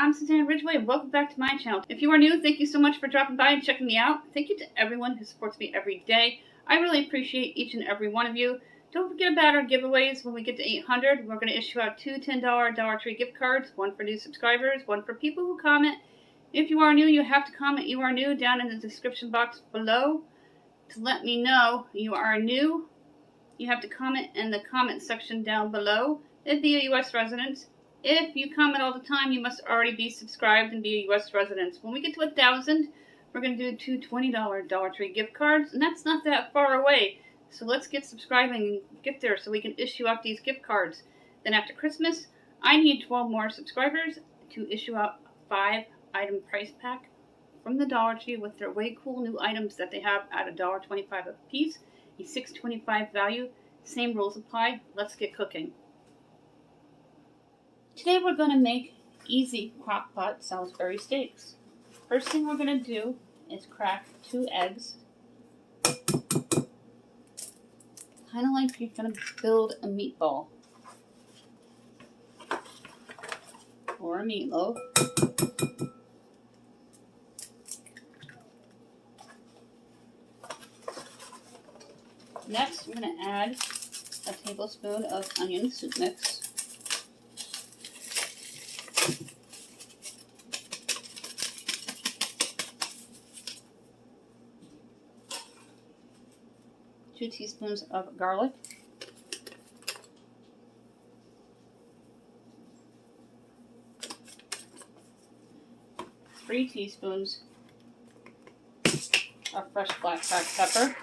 I'm Suzanne Ridgway, and welcome back to my channel. If you are new, thank you so much for dropping by and checking me out. Thank you to everyone who supports me every day. I really appreciate each and every one of you. Don't forget about our giveaways. When we get to 800, we're going to issue out two $10 Dollar Tree gift cards, one for new subscribers, one for people who comment. If you are new, you have to comment you are new down in the description box below to let me know you are new. You have to comment in the comment section down below and be a U.S. resident. If you comment all the time, you must already be subscribed and be a U.S. resident. When we get to 1,000, we're going to do two $20 Dollar Tree gift cards, and that's not that far away. So let's get subscribing and get there so we can issue out these gift cards. Then after Christmas, I need 12 more subscribers to issue out a 5-item price pack from the Dollar Tree with their way cool new items that they have at $1.25 a piece, a $6.25 value. Same rules apply. Let's get cooking. Today we're going to make easy crock-pot Salisbury steaks. First thing we're going to do is crack 2 eggs. Kind of like you're going to build a meatball or a meatloaf. Next, we're going to add a tablespoon of onion soup mix. Two teaspoons of garlic. 3 teaspoons of fresh black pepper.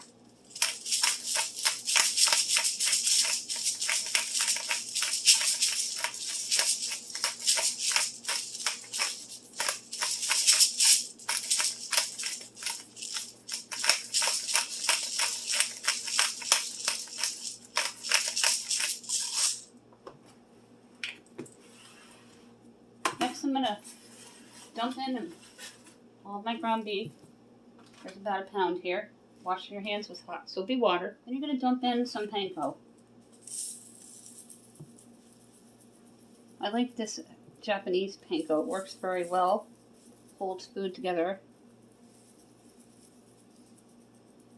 Next, I'm going to dump in all of my ground beef. There's about a pound here. Wash your hands with hot soapy water. Then you're going to dump in some panko. I like this Japanese panko. It works very well. Holds food together.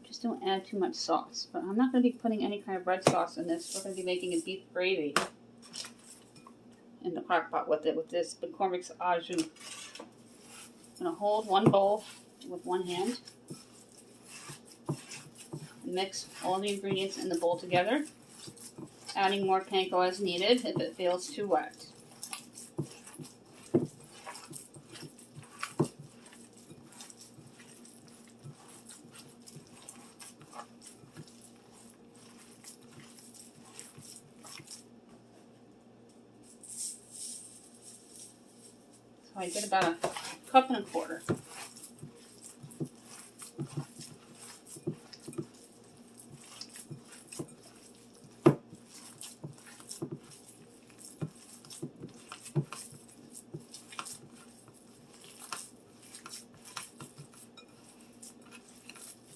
Just don't add too much sauce. But I'm not going to be putting any kind of red sauce in this. We're going to be making a beef gravy in the crock pot with it, with this McCormick's au jus. I'm going to hold one bowl with one hand. Mix all the ingredients in the bowl together, adding more panko as needed if it feels too wet. So I did about a cup and a quarter.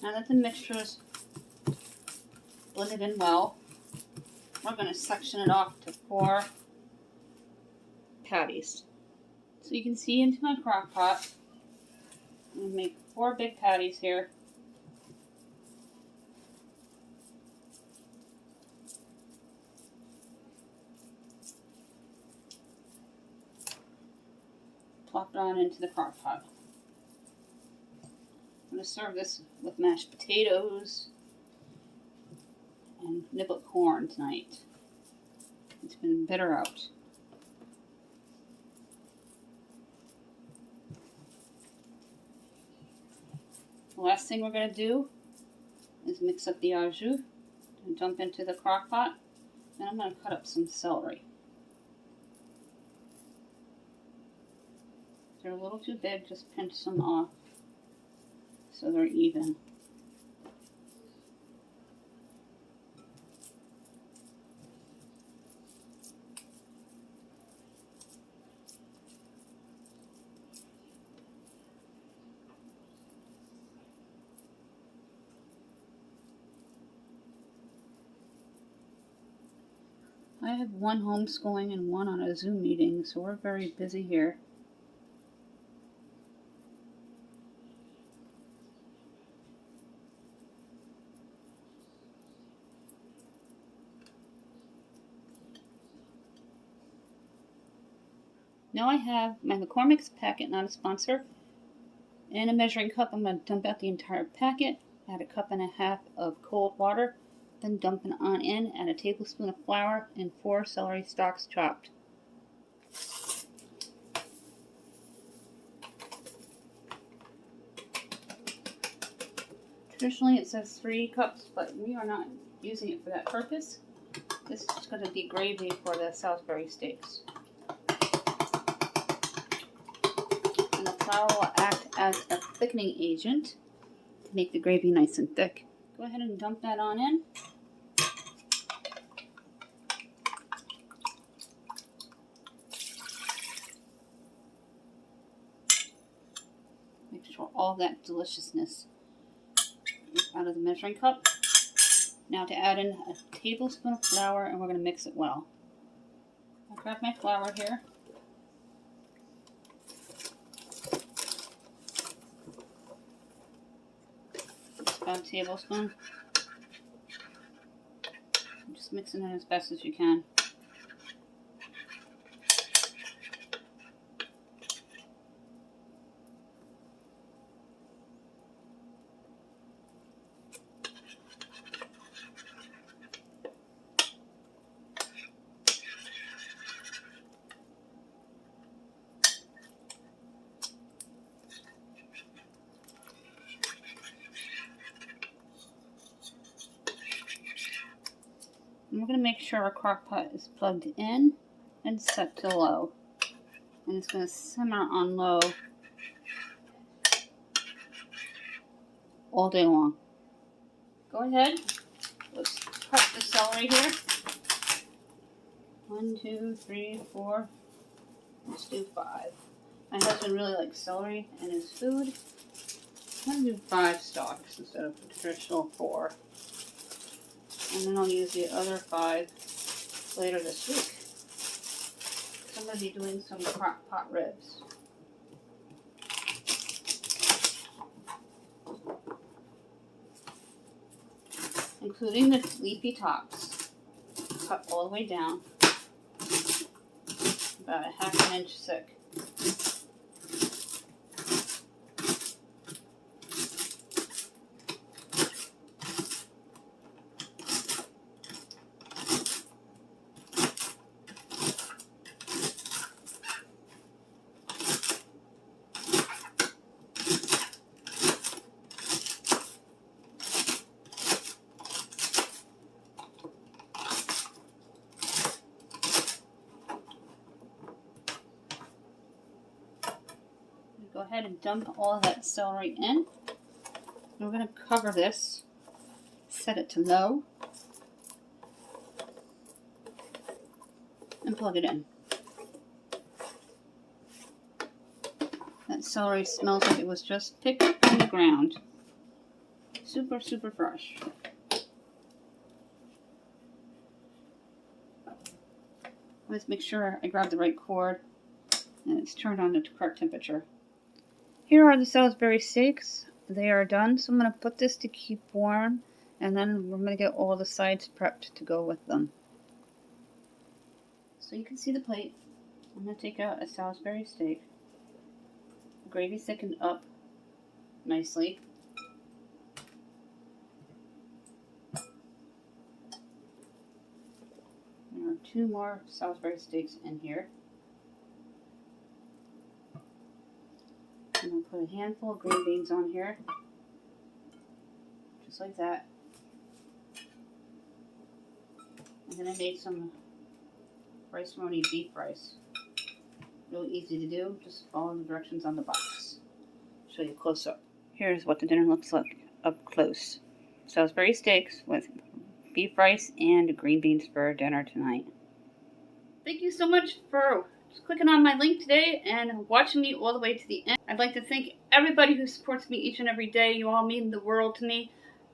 Now that the mixture is blended in well, we're going to section it off to 4 patties. So you can see into my crock pot. I'm going to make 4 big patties here. Plop it on into the crock pot. I'm going to serve this with mashed potatoes and niblet corn tonight. It's been bitter out. The last thing we're going to do is mix up the au jus and dump into the crock pot. And I'm going to cut up some celery. If they're a little too big, just pinch some off so they're even. I have one homeschooling and one on a Zoom meeting, so we're very busy here. Now I have my McCormick's packet, not a sponsor. In a measuring cup, I'm going to dump out the entire packet. Add a cup and a half of cold water. Then dump it on in. Add a tablespoon of flour and 4 celery stalks chopped. Traditionally it says 3 cups, but we are not using it for that purpose. This is going to be gravy for the Salisbury steaks. And the flour will act as a thickening agent to make the gravy nice and thick. Go ahead and dump that on in. Make sure all that deliciousness is out of the measuring cup. Now to add in a tablespoon of flour, and we're going to mix it well. I'll grab my flour here. Just about a tablespoon. Just mixing it as best as you can. And we're going to make sure our crock pot is plugged in and set to low. And it's going to simmer on low all day long. Go ahead. Let's cut the celery here. 1, 2, 3, 4. Let's do 5. My husband really likes celery in his food. I'm going to do 5 stalks instead of the traditional 4. And then I'll use the other 5 later this week. So I'm going to be doing some crock pot ribs. Including the leafy tops. Cut all the way down. About a ½ inch thick. Go ahead and dump all of that celery in. And we're going to cover this, set it to low, and plug it in. That celery smells like it was just picked from the ground. Super, super fresh. Let's make sure I grab the right cord and it's turned on to correct temperature. Here are the Salisbury steaks. They are done, so I'm going to put this to keep warm, and then we're going to get all the sides prepped to go with them. So you can see the plate. I'm going to take out a Salisbury steak. The gravy thickened up nicely. There are 2 more Salisbury steaks in here. I'm going to put a handful of green beans on here, just like that. And then I made some rice-roni beef rice. Really easy to do, just follow the directions on the box. Show you close up. Here's what the dinner looks like up close. Salisbury steaks with beef rice and green beans for dinner tonight. Thank you so much for clicking on my link today and watching me all the way to the end. I'd like to thank everybody who supports me each and every day. You all mean the world to me.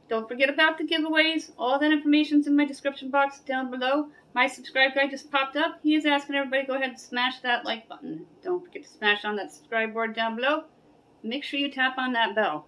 Don't forget about the giveaways. All that information's in my description box down below. My subscribe guy just popped up. He is asking everybody to go ahead and smash that like button. Don't forget to smash on that subscribe board down below. Make sure you tap on that bell.